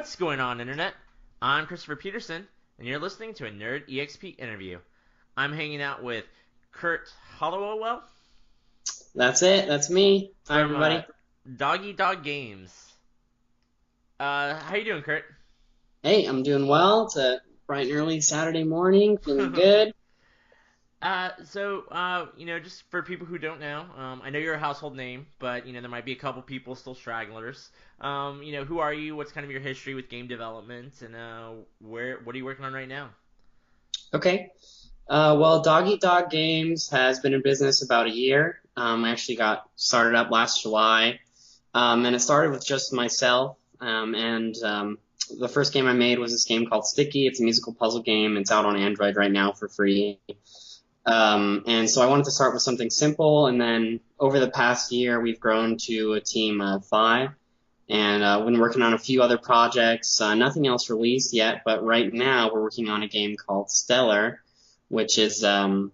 What's going on, Internet? I'm Christopher Peterson, and you're listening to a Nerd EXP interview. I'm hanging out with Kurt Hollowell That's it. That's me. Hi, from everybody. Doggy Dog Games. How you doing, Kurt? Hey, I'm doing well. It's a bright and early Saturday morning. Feeling good. Just for people who don't know, I know you're a household name, but, there might be a couple people still stragglers. Who are you? What's kind of your history with game development, and what are you working on right now? Okay. Well, Doggy Dog Games has been in business about a year. I actually got started up last July. And it started with just myself. And the first game I made was this game called Sticky. It's a musical puzzle game. It's out on Android right now for free. And so I wanted to start with something simple, and then over the past year, we've grown to a team of 5, and we've been working on a few other projects. Nothing else released yet, but right now we're working on a game called Stellar, which is a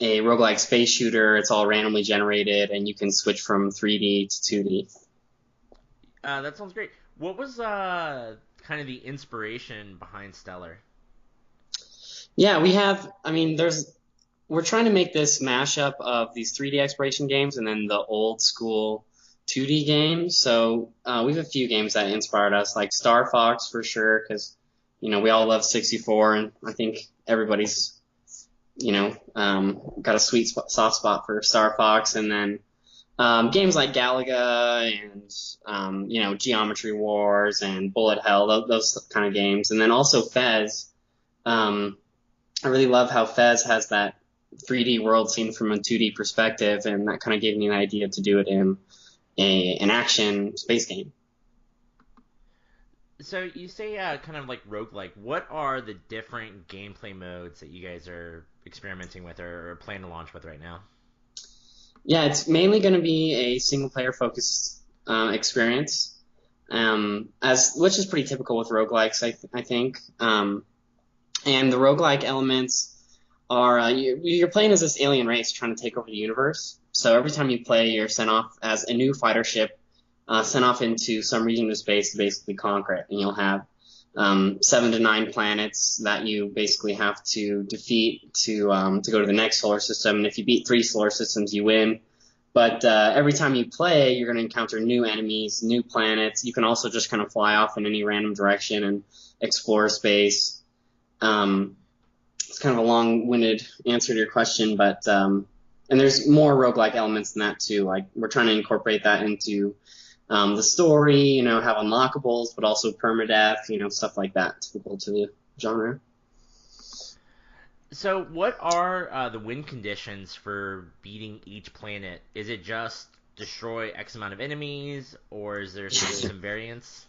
roguelike space shooter. It's all randomly generated, and you can switch from 3D to 2D. That sounds great. What was kind of the inspiration behind Stellar? Yeah, we're trying to make this mashup of these 3D exploration games and then the old school 2D games. So we have a few games that inspired us, like Star Fox for sure, because we all love 64, and I think everybody's got a soft spot for Star Fox. And then games like Galaga and Geometry Wars and Bullet Hell, those kind of games. And then also Fez. I really love how Fez has that 3D world seen from a 2D perspective, and that kind of gave me an idea to do it in an action space game. So you say kind of like roguelike. What are the different gameplay modes that you guys are experimenting with or plan to launch with right now? Yeah, it's mainly going to be a single-player focused experience, which is pretty typical with roguelikes, I think. And the roguelike elements are you're playing as this alien race trying to take over the universe. So every time you play, you're sent off as a new fighter ship, sent off into some region of space to basically conquer it. And you'll have 7 to 9 planets that you basically have to defeat to go to the next solar system. And if you beat 3 solar systems, you win. But every time you play, you're going to encounter new enemies, new planets. You can also just kind of fly off in any random direction and explore space. It's kind of a long-winded answer to your question, but and there's more roguelike elements than that too. Like we're trying to incorporate that into the story, have unlockables, but also permadeath, stuff like that, typical to the genre. So what are the win conditions for beating each planet? Is it just destroy X amount of enemies, or is there some variance?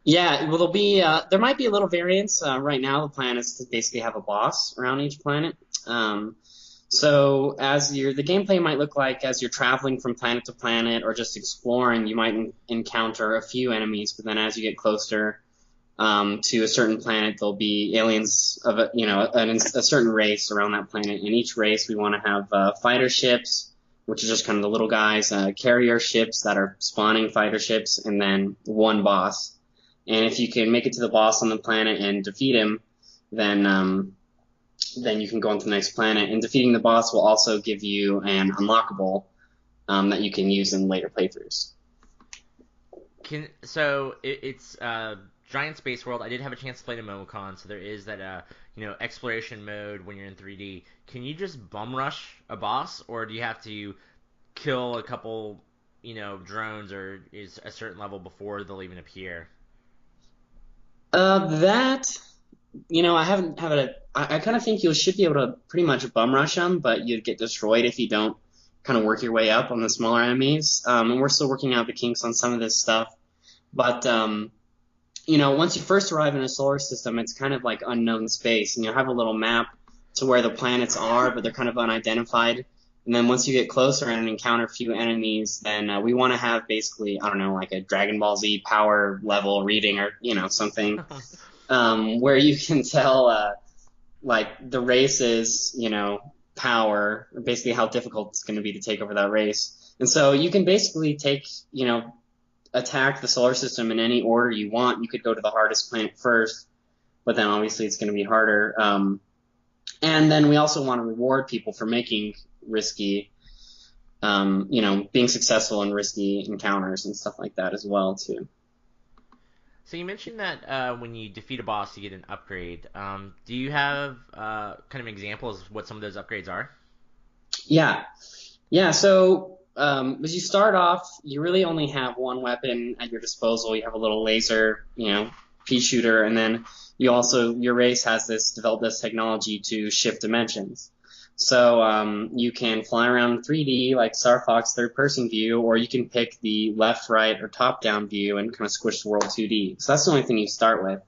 Yeah, well, there might be a little variance. Right now, the plan is to basically have a boss around each planet. So the gameplay might look like as you're traveling from planet to planet or just exploring, you might encounter a few enemies, but then as you get closer to a certain planet, there'll be aliens of a certain race around that planet. In each race, we want to have fighter ships, which is just kind of the little guys, carrier ships that are spawning fighter ships, and then one boss. And if you can make it to the boss on the planet and defeat him, then you can go on to the next planet. And defeating the boss will also give you an unlockable that you can use in later playthroughs. It's giant space world. I did have a chance to play the MomoCon, so there is that exploration mode when you're in 3D. Can you just bum rush a boss, or do you have to kill a couple drones, or is a certain level before they'll even appear? I kind of think you should be able to pretty much bum rush them, but you'd get destroyed if you don't kind of work your way up on the smaller enemies. And we're still working out the kinks on some of this stuff. But, once you first arrive in a solar system, it's kind of like unknown space, and you'll have a little map to where the planets are, but they're kind of unidentified. And then once you get closer and encounter a few enemies, then we want to have basically, I don't know, like a Dragon Ball Z power level reading or, something where you can tell, like, the race's, power, or basically how difficult it's going to be to take over that race. And so you can basically take, attack the solar system in any order you want. You could go to the hardest planet first, but then obviously it's going to be harder. And then we also want to reward people for making risky, being successful in risky encounters and stuff like that as well too. So you mentioned that when you defeat a boss, you get an upgrade. Do you have kind of examples of what some of those upgrades are? Yeah, yeah. So as you start off, you really only have one weapon at your disposal. You have a little laser, pea shooter, and then your race has developed this technology to shift dimensions. So you can fly around in 3D like Star Fox third-person view, or you can pick the left, right, or top-down view and kind of squish the world 2D. So that's the only thing you start with.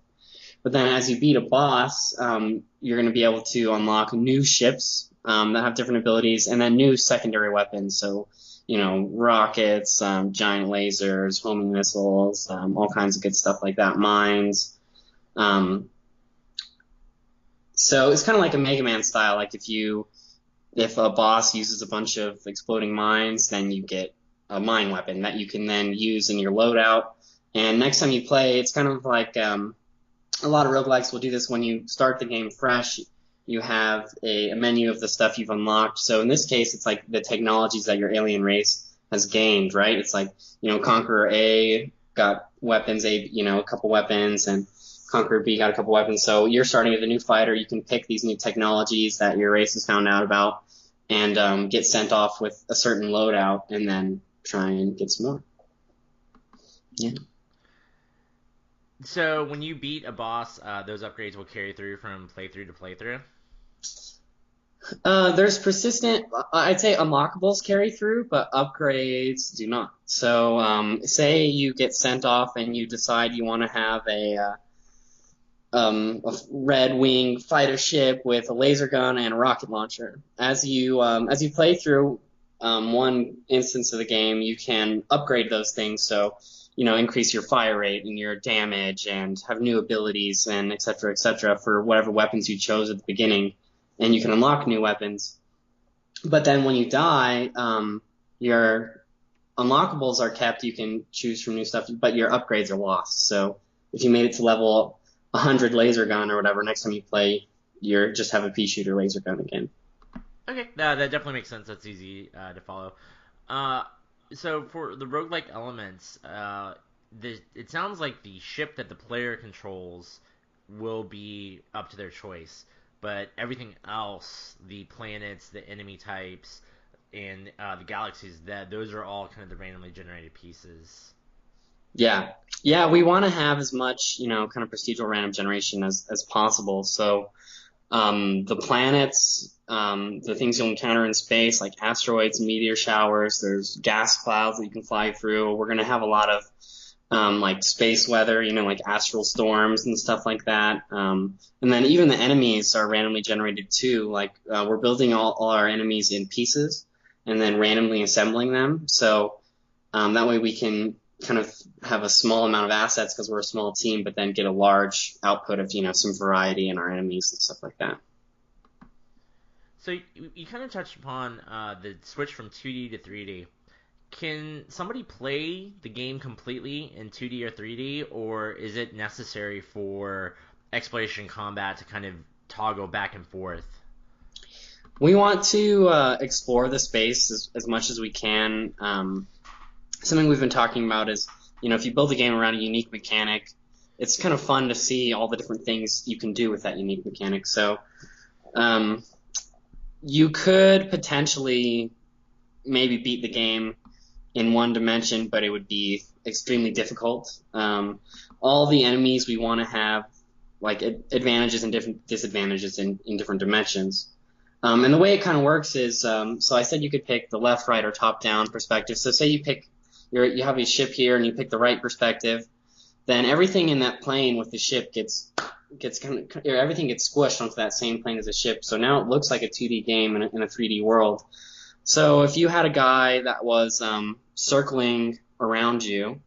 But then as you beat a boss, you're going to be able to unlock new ships that have different abilities, and then new secondary weapons. So, rockets, giant lasers, homing missiles, all kinds of good stuff like that, mines. So it's kind of like a Mega Man style. Like if a boss uses a bunch of exploding mines, then you get a mine weapon that you can then use in your loadout. And next time you play, it's kind of like a lot of roguelikes will do this when you start the game fresh. You have a menu of the stuff you've unlocked. So in this case, it's like the technologies that your alien race has gained, right? It's like, Conqueror A got weapons, a couple weapons, and Conqueror B got a couple weapons. So you're starting with a new fighter. You can pick these new technologies that your race has found out about and get sent off with a certain loadout and then try and get some more. Yeah. So when you beat a boss, those upgrades will carry through from playthrough to playthrough? There's persistent, I'd say unlockables carry through, but upgrades do not. So say you get sent off and you decide you want to have a red wing fighter ship with a laser gun and a rocket launcher. As you play through one instance of the game, you can upgrade those things. So increase your fire rate and your damage and have new abilities and et cetera, for whatever weapons you chose at the beginning, and you can unlock new weapons. But then when you die, your unlockables are kept. You can choose from new stuff, but your upgrades are lost. So if you made it to level 100 laser gun or whatever, next time you play, you just have a pea shooter laser gun again. Okay, that definitely makes sense. That's easy to follow. So for the roguelike elements, it sounds like the ship that the player controls will be up to their choice, but everything else, the planets, the enemy types, and the galaxies, those are all kind of the randomly generated pieces. Yeah, we want to have as much, kind of procedural random generation as possible. So the planets, the things you'll encounter in space, like asteroids, meteor showers, there's gas clouds that you can fly through. We're going to have a lot of like space weather, like astral storms and stuff like that. And then even the enemies are randomly generated too. Like we're building all our enemies in pieces and then randomly assembling them. So that way we can kind of have a small amount of assets because we're a small team, but then get a large output of, some variety in our enemies and stuff like that. So you kind of touched upon the switch from 2D to 3D. Can somebody play the game completely in 2D or 3D, or is it necessary for exploration combat to kind of toggle back and forth? We want to explore the space as much as we can. Something we've been talking about is, if you build a game around a unique mechanic, it's kind of fun to see all the different things you can do with that unique mechanic. So you could potentially maybe beat the game in one dimension, but it would be extremely difficult. All the enemies we want to have like advantages and different disadvantages in different dimensions. And the way it kind of works is, so I said you could pick the left, right, or top-down perspective. So say you pick you have a ship here and you pick the right perspective, then everything in that plane with the ship gets everything gets squished onto that same plane as the ship. So now it looks like a 2D game in a 3D world. So if you had a guy that was circling around you,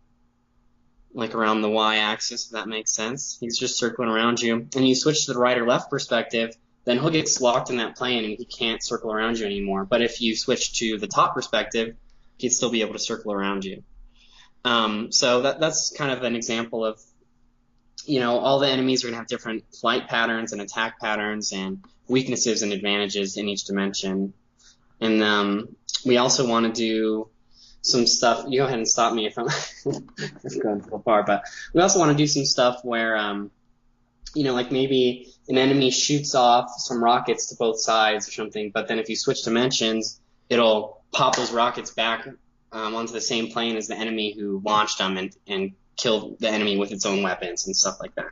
like around the y-axis, if that makes sense, he's just circling around you, and you switch to the right or left perspective, then he'll get locked in that plane and he can't circle around you anymore. But if you switch to the top perspective, he'd still be able to circle around you. So that's kind of an example of, all the enemies are going to have different flight patterns and attack patterns and weaknesses and advantages in each dimension. And we also want to do some stuff. You go ahead and stop me if I'm if going too far, but we also want to do some stuff where, like maybe an enemy shoots off some rockets to both sides or something, but then if you switch dimensions, it'll pop those rockets back onto the same plane as the enemy who launched them and kill the enemy with its own weapons and stuff like that.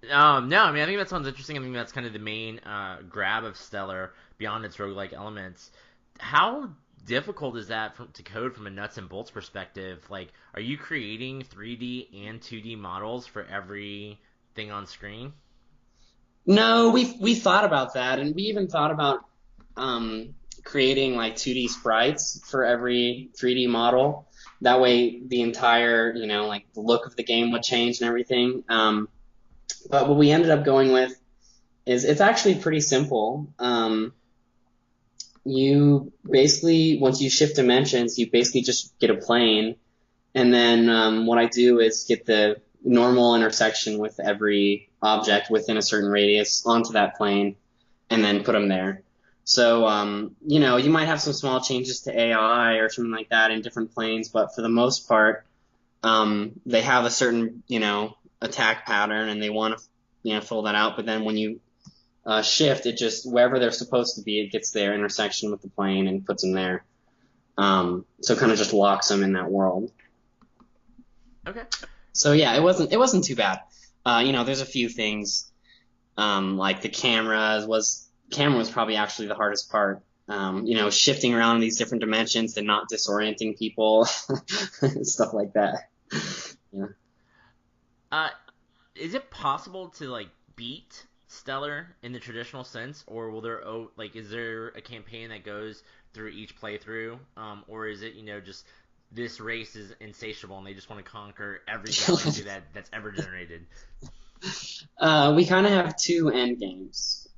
No, I mean I think that sounds interesting. I think that's kind of the main grab of Stellar beyond its roguelike elements. How difficult is that to code from a nuts and bolts perspective? Like, are you creating 3D and 2D models for every thing on screen? No, we thought about that, and we even thought about creating like 2D sprites for every 3D model. That way, the entire, like the look of the game would change and everything. But what we ended up going with is it's actually pretty simple. You basically, once you shift dimensions, you basically just get a plane, and then what I do is get the normal intersection with every object within a certain radius onto that plane, and then put them there. So, you might have some small changes to AI or something like that in different planes, but for the most part, they have a certain, attack pattern, and they want to, fill that out. But then when you shift, it just wherever they're supposed to be, it gets their intersection with the plane and puts them there. So it kind of just locks them in that world. Okay. So yeah, it wasn't too bad. There's a few things like the camera was probably actually the hardest part. Shifting around in these different dimensions and not disorienting people, stuff like that. Yeah. Uh, is it possible to like beat Stellar in the traditional sense, or will there is there a campaign that goes through each playthrough, or is it just this race is insatiable and they just want to conquer every galaxy that's ever generated? We kind of have two end games.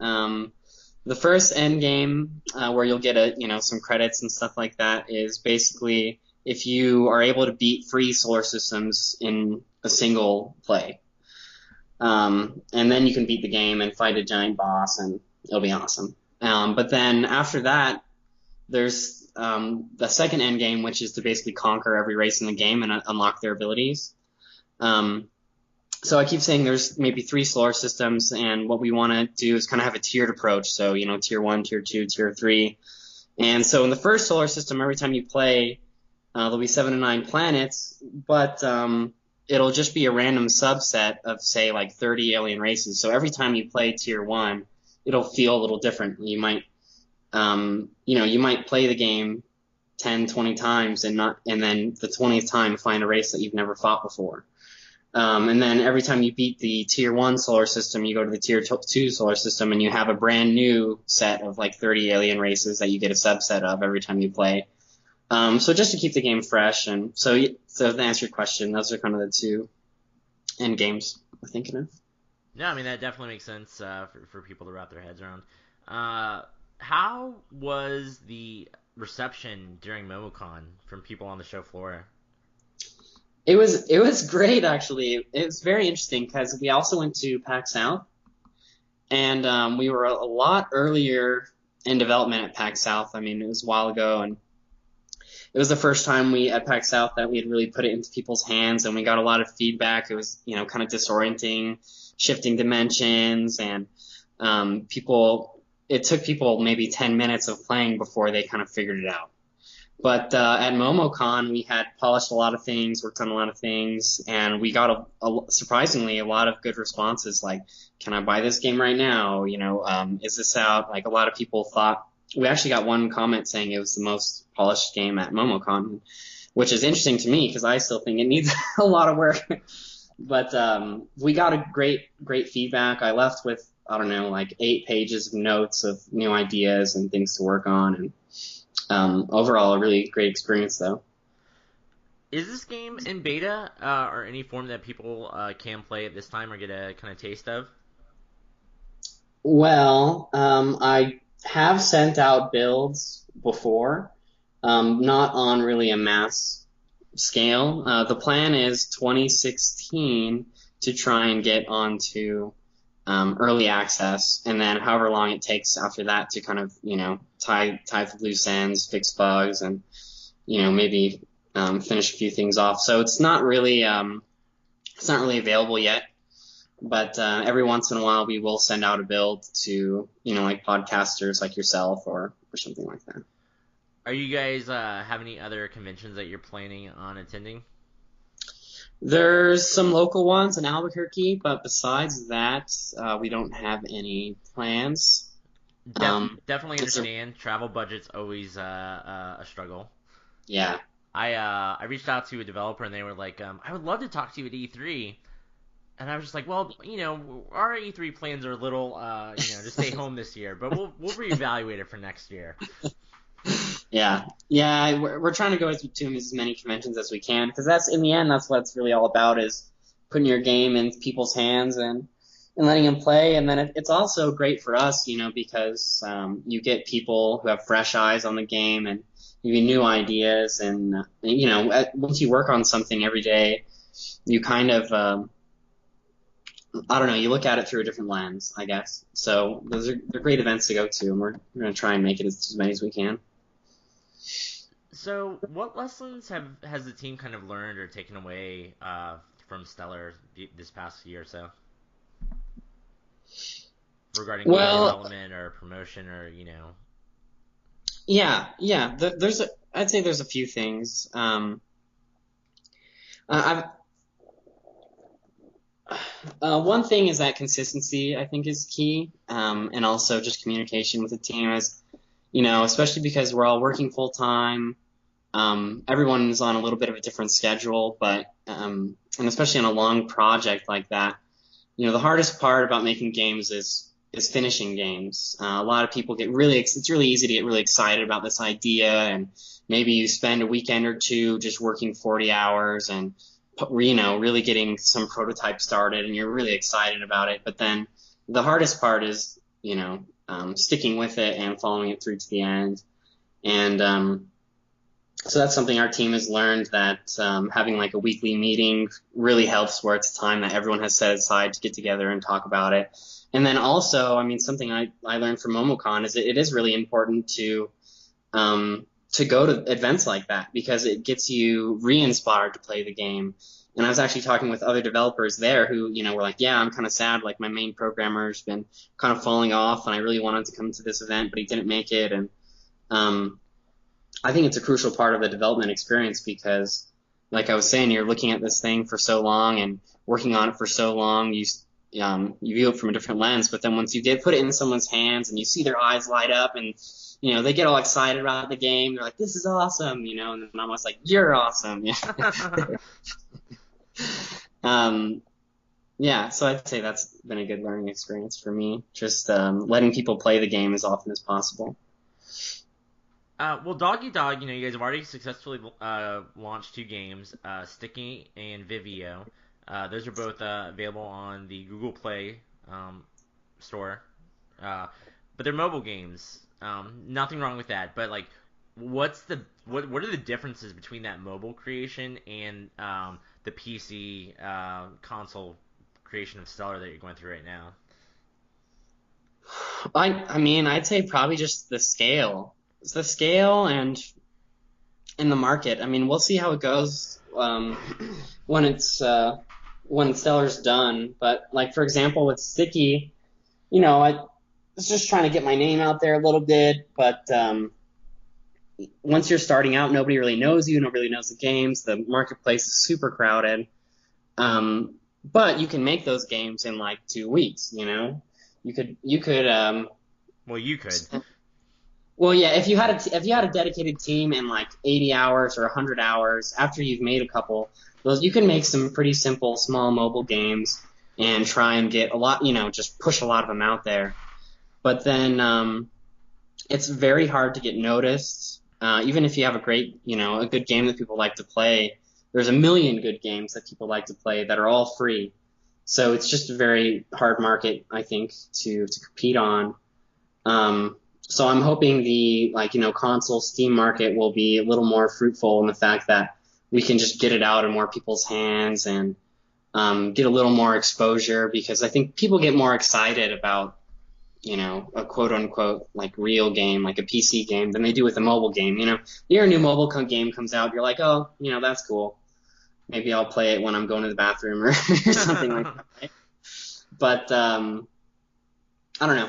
The first end game, where you'll get some credits and stuff like that, is basically if you are able to beat three solar systems in a single play. And then you can beat the game and fight a giant boss, and it'll be awesome. But then after that, there's the second end game, which is to basically conquer every race in the game and unlock their abilities. So I keep saying there's maybe three solar systems, and what we want to do is kind of have a tiered approach. So, tier 1, tier 2, tier 3. And so in the first solar system, every time you play, there'll be 7 to 9 planets, but it'll just be a random subset of, say, like 30 alien races. So every time you play tier 1, it'll feel a little different. You might, you might play the game 10, 20 times and then the 20th time find a race that you've never fought before. And then every time you beat the tier 1 solar system, you go to the tier 2 solar system, and you have a brand new set of like 30 alien races that you get a subset of every time you play. So just to keep the game fresh, and so to answer your question, those are kind of the two end games we're thinking of. Yeah, I mean that definitely makes sense for people to wrap their heads around. How was the reception during MomoCon from people on the show floor? It was great, actually. It was very interesting because we also went to PAX South, and we were a lot earlier in development at PAX South. I mean, it was a while ago, and it was the first time at PAX South that we had really put it into people's hands, and we got a lot of feedback. It was, kind of disorienting, shifting dimensions, and it took people maybe 10 minutes of playing before they kind of figured it out. But at MomoCon, we had polished a lot of things, worked on a lot of things, and we got surprisingly a lot of good responses. Like, can I buy this game right now? Is this out? Like, a lot of people thought. We actually got one comment saying it was the most polished game at MomoCon, which is interesting to me because I still think it needs a lot of work. But we got a great feedback. I left with, I don't know, like 8 pages of notes of new ideas and things to work on, and overall, a really great experience, though. Is this game in beta or any form that people can play at this time or get a kind of taste of? Well, I have sent out builds before, not on really a mass scale. The plan is 2016 to try and get onto early access, and then however long it takes after that to kind of, tie the loose ends, fix bugs, and, maybe finish a few things off. So it's not really available yet, but every once in a while we will send out a build to, like podcasters like yourself or something like that. Are you guys have any other conventions that you're planning on attending? There's some local ones in Albuquerque, but besides that, we don't have any plans. Definitely It's a, understand. Travel budget's always a struggle. yeah, I reached out to a developer and they were like, I would love to talk to you at E3, and I was just like, well, our E3 plans are a little, to stay home this year, but we'll reevaluate it for next year. yeah. We're trying to go to as many conventions as we can because in the end, that's what it's really all about is putting your game in people's hands and letting them play. And then it's also great for us, because you get people who have fresh eyes on the game and give you new ideas. And, once you work on something every day, you kind of, I don't know, you look at it through a different lens, I guess. So they're great events to go to, and we're going to try and make it as many as we can. So, what lessons has the team kind of learned or taken away from Stellar this past year or so regarding game Well, development or promotion or? yeah. I'd say there's a few things. I've One thing is that consistency, I think, is key, and also just communication with the team is, especially because we're all working full time. Everyone's on a little bit of a different schedule, but and especially on a long project like that, the hardest part about making games is finishing games. A lot of people it's really easy to get really excited about this idea, and maybe you spend a weekend or two just working 40 hours and really getting some prototype started, and you're really excited about it. But then the hardest part is, sticking with it and following it through to the end. And so that's something our team has learned, that having like a weekly meeting really helps, where it's time that everyone has set aside to get together and talk about it. And then also, I mean, something I learned from MomoCon is it is really important to go to events like that because it gets you re-inspired to play the game. And I was actually talking with other developers there who, were like, yeah, I'm kind of sad. Like my main programmer's been kind of falling off and I really wanted to come to this event, but he didn't make it. And I think it's a crucial part of the development experience because, like I was saying, you're looking at this thing for so long and working on it for so long. You view it from a different lens, but then once you put it in someone's hands and you see their eyes light up and they get all excited about the game. They're like, "This is awesome," and then I'm almost like, "You're awesome." Yeah. So I'd say that's been a good learning experience for me. Just letting people play the game as often as possible. Well, Doggy Dog, you guys have already successfully launched two games, Sticky and Vivio. Those are both available on the Google Play store, but they're mobile games. Nothing wrong with that, but like, what are the differences between that mobile creation and the PC console creation of Stellar that you're going through right now? I mean, I'd say probably just the scale. It's the scale and in the market. I mean, we'll see how it goes when when Stellar's done. But like for example, with Sticky, I was just trying to get my name out there a little bit. But once you're starting out, nobody really knows you. Nobody really knows the games. The marketplace is super crowded. But you can make those games in like 2 weeks. You could. Well, you could. Well, yeah, if you had a dedicated team in like 80 hours or 100 hours after you've made a couple, you can make some pretty simple small mobile games and try and get a lot, just push a lot of them out there. But then it's very hard to get noticed. Even if you have a good game that people like to play, there's a million good games that people like to play that are all free. So it's just a very hard market, I think, to compete on. So I'm hoping the console Steam market will be a little more fruitful in the fact that we can just get it out in more people's hands and get a little more exposure, because I think people get more excited about, a quote unquote like real game, like a PC game, than they do with a mobile game. Your new mobile game comes out, you're like, oh, that's cool. Maybe I'll play it when I'm going to the bathroom or something like that. Right? But I don't know.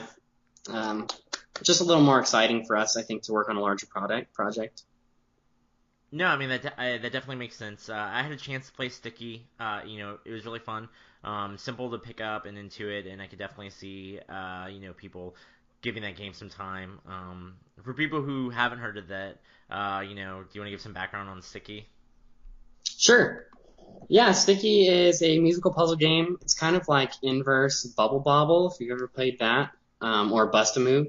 Just a little more exciting for us, I think, to work on a larger project. No, I mean that definitely makes sense. I had a chance to play Sticky. It was really fun, simple to pick up and intuit, and I could definitely see people giving that game some time. For people who haven't heard of that, do you want to give some background on Sticky? Sure. Yeah, Sticky is a musical puzzle game. It's kind of like inverse Bubble Bobble, if you've ever played that, or Bust-A-Move.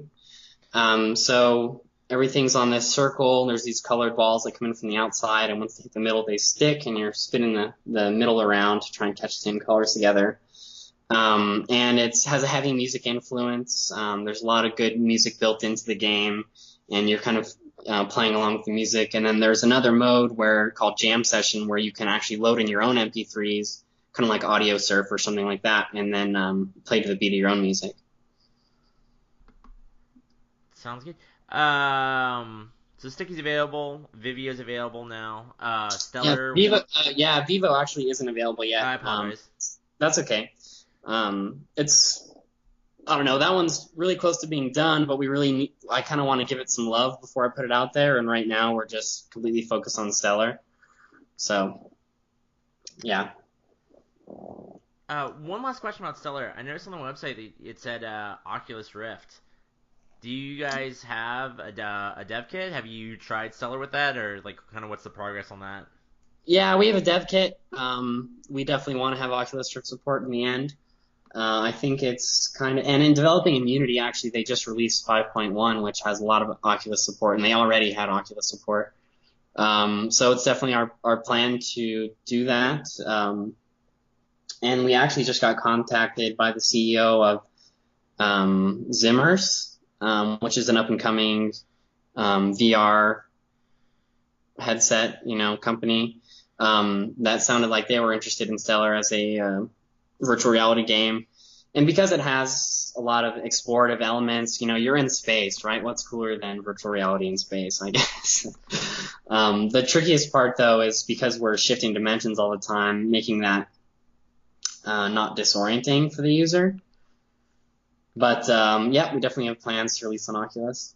So everything's on this circle. There's these colored balls that come in from the outside, and once they hit the middle, they stick, and you're spinning the middle around to try and catch the same colors together. And it has a heavy music influence. There's a lot of good music built into the game, and you're kind of playing along with the music. And then there's another mode called Jam Session, where you can actually load in your own MP3s, kind of like Audio Surf or something like that, and then play to the beat of your own music. Sounds good. So Sticky's available. Vivio's available now. Stellar. Vivo actually isn't available yet. I apologize. That's okay. I don't know. That one's really close to being done, but I kind of want to give it some love before I put it out there. And right now we're just completely focused on Stellar. So, yeah. One last question about Stellar. I noticed on the website that it said Oculus Rift. Do you guys have a dev kit? Have you tried Stellar with that, or kind of what's the progress on that? Yeah, we have a dev kit. We definitely want to have Oculus Rift support in the end. I think it's and in developing in Unity, actually, they just released 5.1, which has a lot of Oculus support, and they already had Oculus support. So it's definitely our plan to do that. And we actually just got contacted by the CEO of Zimmers, which is an up-and-coming VR headset, company. That sounded like they were interested in Stellar as a virtual reality game. And because it has a lot of explorative elements, you're in space, right? What's cooler than virtual reality in space, I guess? The trickiest part, though, is because we're shifting dimensions all the time, making that not disorienting for the user. But, yeah, we definitely have plans to release on Oculus.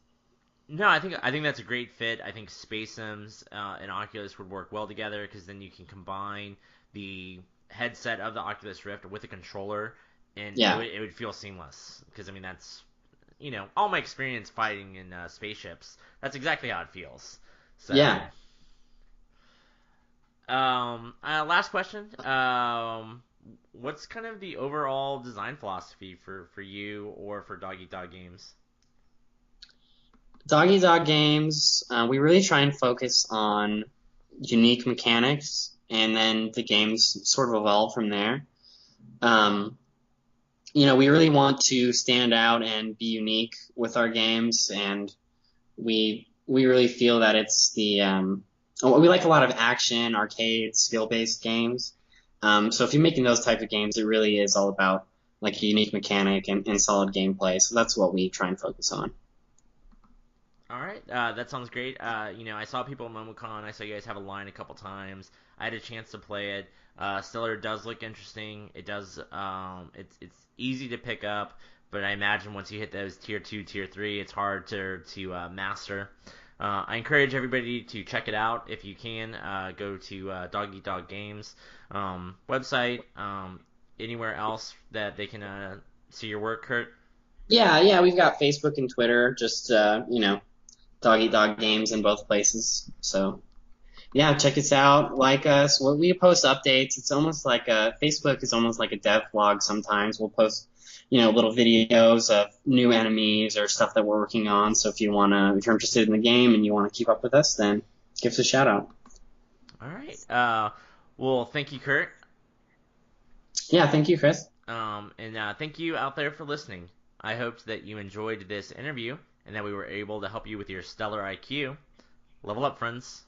No, I think that's a great fit. I think Space Sims and Oculus would work well together, because then you can combine the headset of the Oculus Rift with a controller, and it would feel seamless. Because that's all my experience fighting in spaceships. That's exactly how it feels. So, yeah. Last question. What's kind of the overall design philosophy for you or for Dog Eat Dog Games? Dog Eat Dog Games, we really try and focus on unique mechanics, and then the games sort of evolve from there. We really want to stand out and be unique with our games, and we really feel that it's we like a lot of action, arcade, skill-based games. So if you're making those type of games, it really is all about a unique mechanic and solid gameplay. So that's what we try and focus on. All right, that sounds great. I saw people at MomoCon. I saw you guys have a line a couple times. I had a chance to play it. Stellar does look interesting. It does. It's easy to pick up, but I imagine once you hit those tier 2, tier 3, it's hard to master. I encourage everybody to check it out if you can. Go to Dog Eat Dog Games website. Anywhere else that they can see your work, Kurt? Yeah, we've got Facebook and Twitter. Just Dog Eat Dog Games in both places. So, yeah, check us out, like us. We post updates. It's almost like Facebook is almost like a dev vlog sometimes. We'll post, little videos of new enemies or stuff that we're working on. So if you're interested in the game and you want to keep up with us, then give us a shout out. All right. Well, thank you, Kurt. Yeah, thank you, Chris. And thank you out there for listening. I hope that you enjoyed this interview and that we were able to help you with your stellar IQ. Level up, friends.